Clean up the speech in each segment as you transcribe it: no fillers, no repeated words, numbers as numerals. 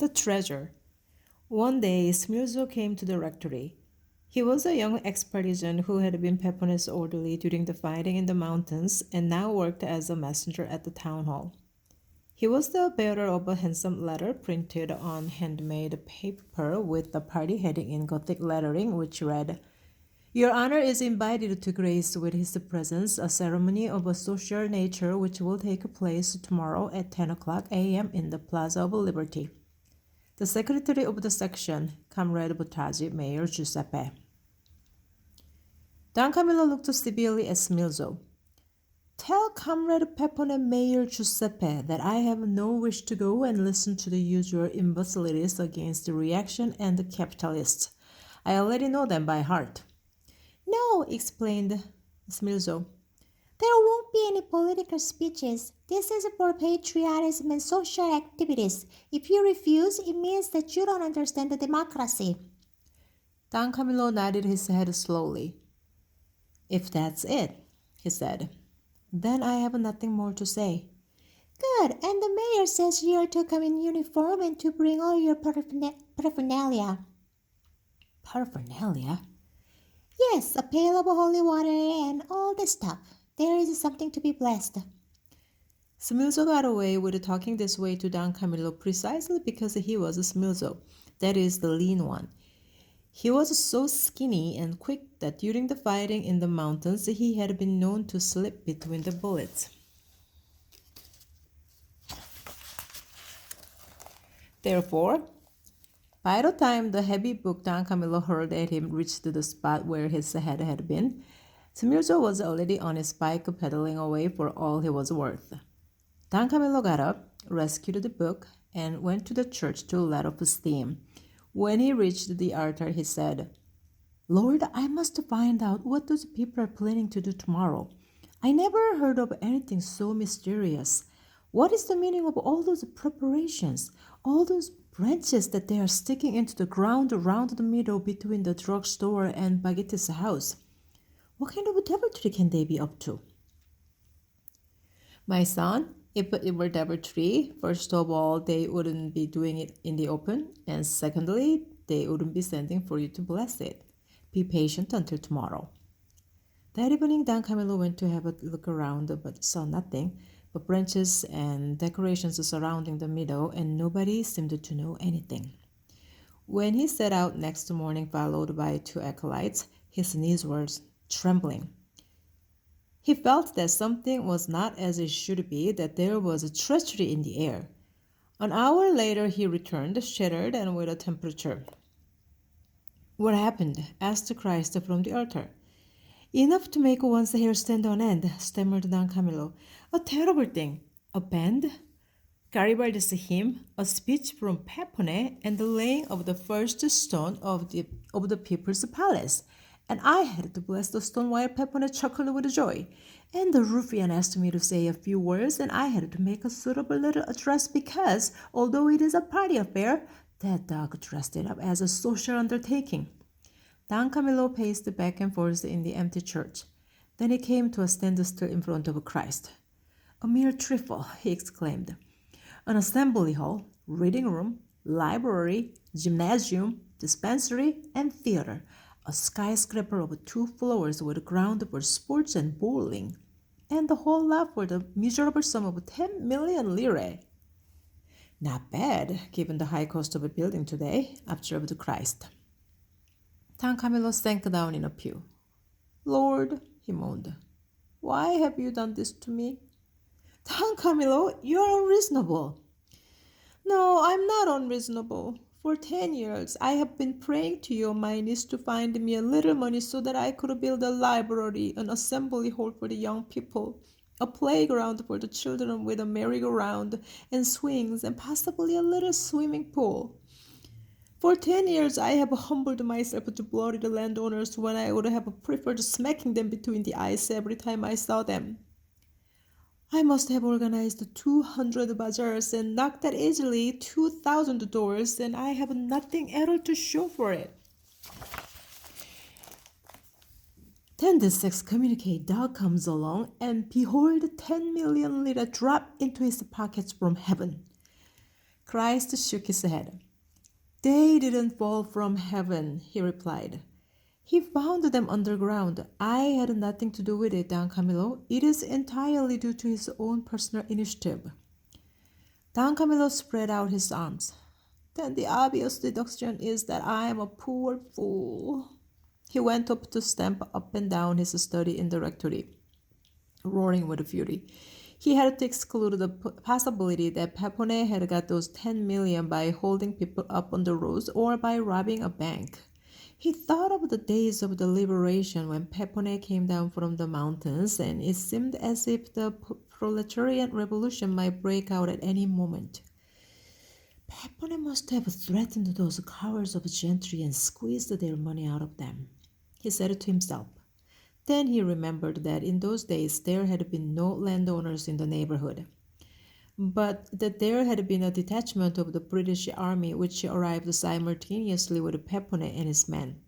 The treasure. One day, Smilzo came to the rectory. He was a young expedition who had been Pepone's orderly during the fighting in the mountains and now worked as a messenger at the town hall. He was the bearer of a handsome letter printed on handmade paper with the party heading in Gothic lettering, which read, Your Honor is invited to grace with his presence a ceremony of a social nature which will take place tomorrow at 10 o'clock a.m. in the Plaza of Liberty. The secretary of the section, Comrade Bottazzi, Mayor Giuseppe. Don Camillo looked severely at Smilzo. Tell Comrade Pepone Mayor Giuseppe that I have no wish to go and listen to the usual imbecilities against the reaction and the capitalists. I already know them by heart. No, explained Smilzo. There won't be any political speeches. This is for patriotism and social activities. If you refuse, it means that you don't understand the democracy. Don Camillo nodded his head slowly. If that's it, he said, then I have nothing more to say. Good, and the mayor says you are to come in uniform and to bring all your paraphernalia. Paraphernalia? Yes, a pail of holy water and all the stuff. There is something to be blessed. Smilzo got away with talking this way to Don Camillo precisely because he was Smilzo, that is, the lean one. He was so skinny and quick that during the fighting in the mountains he had been known to slip between the bullets. Therefore, by the time the heavy book Don Camillo hurled at him reached the spot where his head had been, Smilzo was already on his bike pedaling away for all he was worth. Don Camillo got up, rescued the book, and went to the church to let off steam. When he reached the altar, he said, Lord, I must find out what those people are planning to do tomorrow. I never heard of anything so mysterious. What is the meaning of all those preparations, all those branches that they are sticking into the ground around the middle between the drugstore and Baguette's house? What kind of deviltry can they be up to? My son, if it were deviltry, first of all, they wouldn't be doing it in the open, and secondly, they wouldn't be sending for you to bless it. Be patient until tomorrow. That evening, Don Camillo went to have a look around, but saw nothing but branches and decorations surrounding the meadow, and nobody seemed to know anything. When he set out next morning, followed by 2 acolytes, his knees were trembling. He felt that something was not as it should be, that there was a treachery in the air. An hour later he returned, shattered and with a temperature. What happened? Asked Christ from the altar. Enough to make one's hair stand on end, stammered Don Camillo. A terrible thing. A band? Garibaldi's hymn, a speech from Pepone, and the laying of the first stone of the people's palace. And I had to bless the stone while Pepone chuckled with joy. And the ruffian asked me to say a few words, and I had to make a suitable little address because, although it is a party affair, that dog dressed it up as a social undertaking. Don Camillo paced back and forth in the empty church. Then he came to a standstill in front of Christ. A mere trifle, he exclaimed. An assembly hall, reading room, library, gymnasium, dispensary, and theater. A skyscraper of 2 floors with ground for sports and bowling, and the whole lot for the miserable sum of 10 million lire. Not bad, given the high cost of a building today, observed Christ. Don Camillo sank down in a pew. Lord, he moaned, why have you done this to me? Don Camillo, you are unreasonable. No, I'm not unreasonable. For 10 years, I have been praying to you on my knees to find me a little money so that I could build a library, an assembly hall for the young people, a playground for the children with a merry-go-round and swings, and possibly a little swimming pool. For 10 years, I have humbled myself to bloody landowners when I would have preferred smacking them between the eyes every time I saw them. I must have organized 200 bazaars and knocked at easily 2,000 doors, and I have nothing at all to show for it. Then the excommunicate dog comes along, and behold, 10 million lira drop into his pockets from heaven. Christ shook his head. They didn't fall from heaven, he replied. He found them underground. I had nothing to do with it, Don Camillo. It is entirely due to his own personal initiative. Don Camillo spread out his arms. Then the obvious deduction is that I am a poor fool. He went up to stamp up and down his study in the rectory, roaring with fury. He had to exclude the possibility that Pepone had got those 10 million by holding people up on the roads or by robbing a bank. He thought of the days of the liberation when Pepone came down from the mountains, and it seemed as if the proletarian revolution might break out at any moment. Pepone must have threatened those cowards of gentry and squeezed their money out of them, he said to himself. Then he remembered that in those days there had been no landowners in the neighborhood, but that there had been a detachment of the British army which arrived simultaneously with Pepone and his men.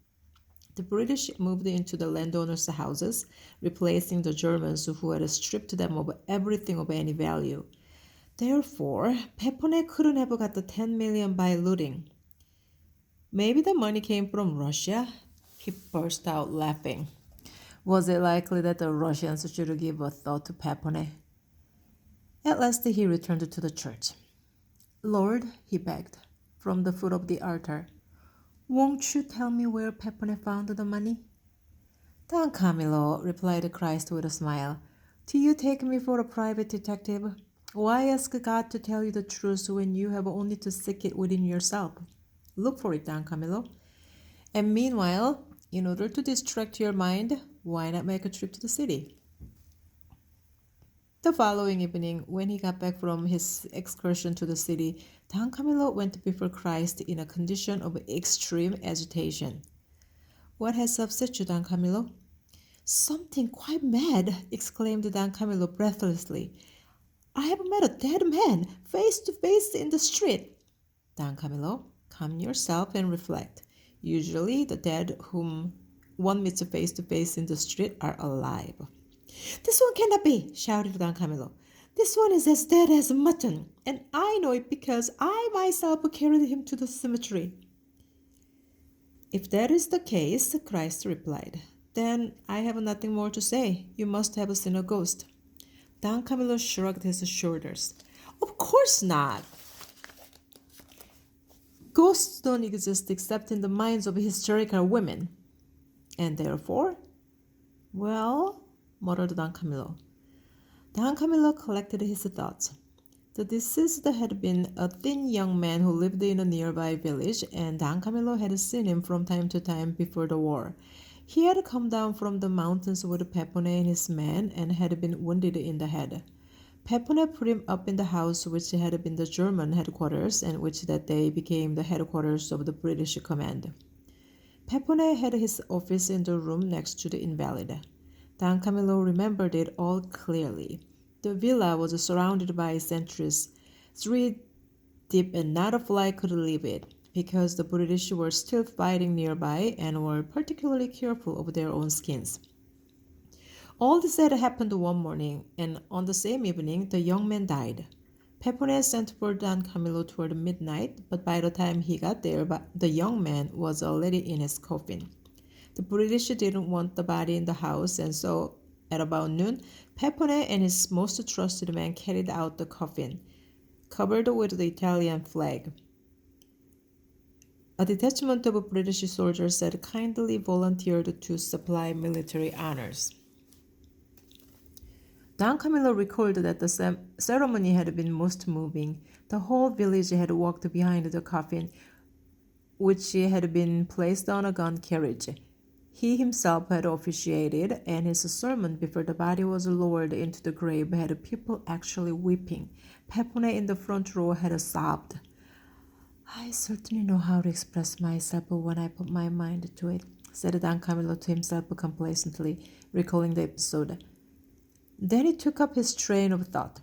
The British moved into the landowners' houses, replacing the Germans who had stripped them of everything of any value. Therefore, Pepone couldn't have got the 10 million by looting. Maybe the money came from Russia? He burst out laughing. Was it likely that the Russians should give a thought to Pepone? At last he returned to the church. Lord, he begged, from the foot of the altar, won't you tell me where Pepone found the money? Don Camillo, replied Christ with a smile, do you take me for a private detective? Why ask God to tell you the truth when you have only to seek it within yourself? Look for it, Don Camillo. And meanwhile, in order to distract your mind, why not make a trip to the city? The following evening, when he got back from his excursion to the city, Don Camillo went before Christ in a condition of extreme agitation. What has upset you, Don Camillo? Something quite mad, exclaimed Don Camillo breathlessly. I have met a dead man, face to face in the street. Don Camillo, calm yourself and reflect. Usually the dead whom one meets face to face in the street are alive. This one cannot be, shouted Don Camillo. This one is as dead as mutton, and I know it because I myself carried him to the cemetery. If that is the case, Christ replied, then I have nothing more to say. You must have seen a ghost. Don Camillo shrugged his shoulders. Of course not. Ghosts don't exist except in the minds of hysterical women. And therefore? Well, muttered Don Camillo. Don Camillo collected his thoughts. The deceased had been a thin young man who lived in a nearby village, and Don Camillo had seen him from time to time before the war. He had come down from the mountains with Pepone and his men and had been wounded in the head. Pepone put him up in the house which had been the German headquarters and which that day became the headquarters of the British command. Pepone had his office in the room next to the invalid. Don Camillo remembered it all clearly. The villa was surrounded by sentries, 3 deep, and not a fly could leave it, because the British were still fighting nearby and were particularly careful of their own skins. All this had happened one morning, and on the same evening the young man died. Pepone sent for Don Camillo toward midnight, but by the time he got there, the young man was already in his coffin. The British didn't want the body in the house, and so at about noon, Pepone and his most trusted man carried out the coffin, covered with the Italian flag. A detachment of British soldiers had kindly volunteered to supply military honors. Don Camillo recalled that the ceremony had been most moving. The whole village had walked behind the coffin, which had been placed on a gun carriage. He himself had officiated, and his sermon before the body was lowered into the grave had people actually weeping. Pepone in the front row had sobbed. I certainly know how to express myself when I put my mind to it, said Don Camillo to himself complacently, recalling the episode. Then he took up his train of thought.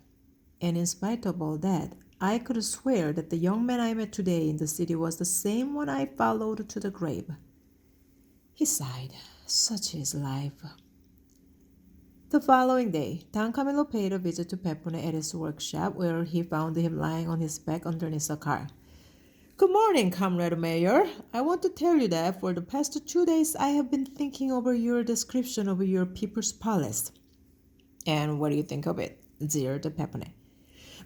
And in spite of all that, I could swear that the young man I met today in the city was the same one I followed to the grave. He sighed. Such is life. The following day, Don Camillo paid a visit to Peppone at his workshop, where he found him lying on his back underneath a car. Good morning, Comrade Mayor. I want to tell you that for the past 2 days I have been thinking over your description of your People's Palace. And what do you think of it? Jeered Peppone.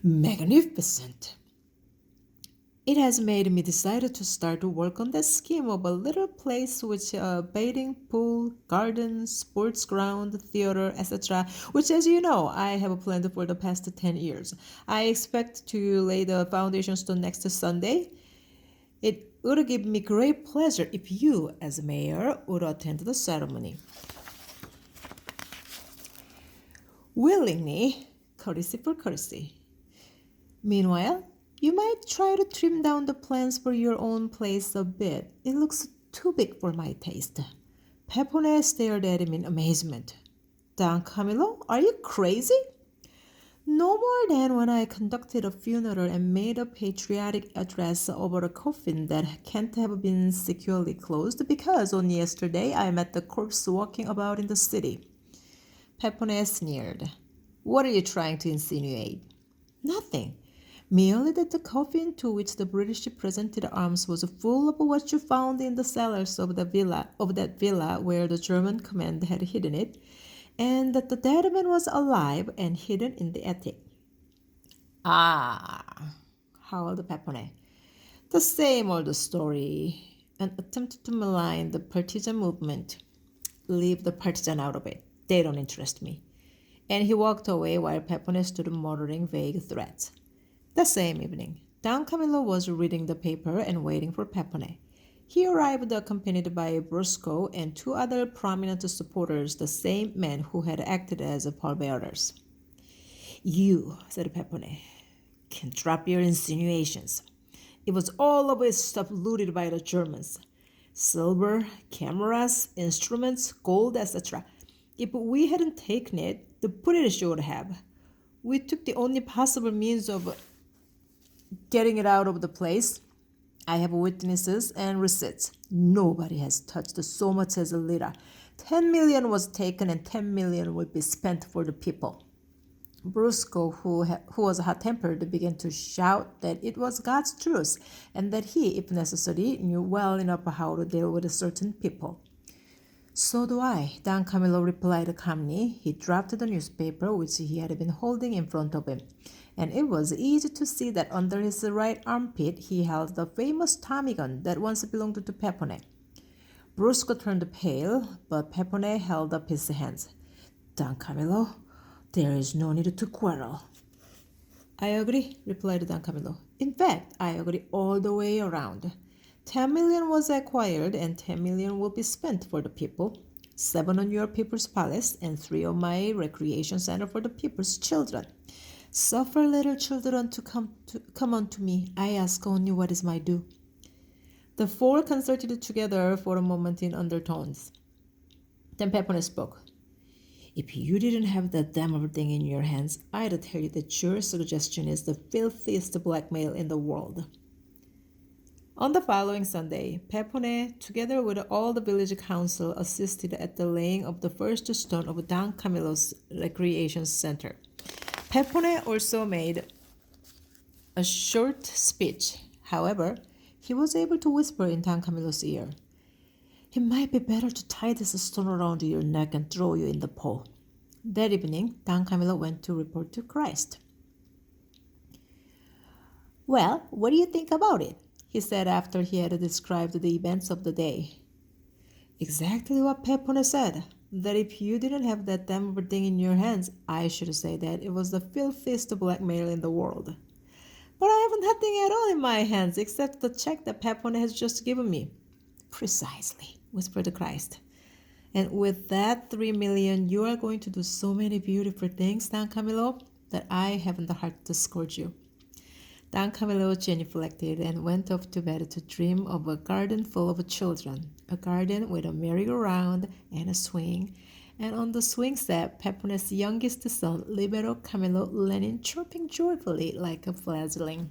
Magnificent. It has made me decide to start to work on that scheme of a little place with a bathing pool, garden, sports ground, theater, etc., which, as you know, I have planned for the past 10 years. I expect to lay the foundation stone next Sunday. It would give me great pleasure if you, as mayor, would attend the ceremony. Willingly, courtesy for courtesy. Meanwhile, you might try to trim down the plans for your own place a bit. It looks too big for my taste. Peppone stared at him in amazement. Don Camillo, are you crazy? No more than when I conducted a funeral and made a patriotic address over a coffin that can't have been securely closed because only yesterday I met the corpse walking about in the city. Peppone sneered. What are you trying to insinuate? Nothing. Merely that the coffin to which the British presented arms was full of what you found in the cellars of that villa where the German command had hidden it, and that the dead man was alive and hidden in the attic. Ah, howled Peppone. The same old story. An attempt to malign the partisan movement. Leave the partisan out of it. They don't interest me. And he walked away while Peppone stood muttering vague threats. The same evening, Don Camillo was reading the paper and waiting for Peppone. He arrived accompanied by Brusco and 2 other prominent supporters, the same men who had acted as pallbearers. You, said Peppone, can drop your insinuations. It was all of his stuff looted by the Germans. Silver, cameras, instruments, gold, etc. If we hadn't taken it, the British would have. We took the only possible means of getting it out of the place. I have witnesses and receipts. Nobody has touched so much as a lira. 10 million was taken and 10 million will be spent for the people. Brusco, who was hot-tempered, began to shout that it was God's truth and that he, if necessary, knew well enough how to deal with certain people. So do I, Don Camillo replied calmly. He dropped the newspaper which he had been holding in front of him, and it was easy to see that under his right armpit he held the famous Tommy gun that once belonged to Peppone. Brusco turned pale, but Peppone held up his hands. Don Camillo, there is no need to quarrel. I agree, replied Don Camillo. In fact, I agree all the way around. 10 million was acquired and 10 million will be spent for the people. 7 on your People's Palace and 3 on my recreation center for the people's children. Suffer little children to come unto me. I ask only what is my due. The 4 consulted together for a moment in undertones. Then Peppone spoke. If you didn't have that damn thing in your hands, I'd tell you that your suggestion is the filthiest blackmail in the world. On the following Sunday, Peppone, together with all the village council, assisted at the laying of the first stone of Don Camillo's recreation center. Peppone also made a short speech. However, he was able to whisper in Don Camillo's ear, "It might be better to tie this stone around your neck and throw you in the Po." That evening, Don Camillo went to report to Christ. "Well, what do you think about it?" he said after he had described the events of the day. "Exactly what Peppone said, that if you didn't have that damn thing in your hands, I should say that it was the filthiest blackmail in the world. But I have nothing at all in my hands except the check that Peppone has just given me." "Precisely," whispered Christ. "And with that 3 million, you are going to do so many beautiful things, Don Camillo, that I haven't the heart to scourge you." Don Camillo genuflected and went off to bed to dream of a garden full of children, a garden with a merry-go-round and a swing, and on the swing set Peppone's youngest son, Libero Camillo Lenin, chirping joyfully like a fledgling.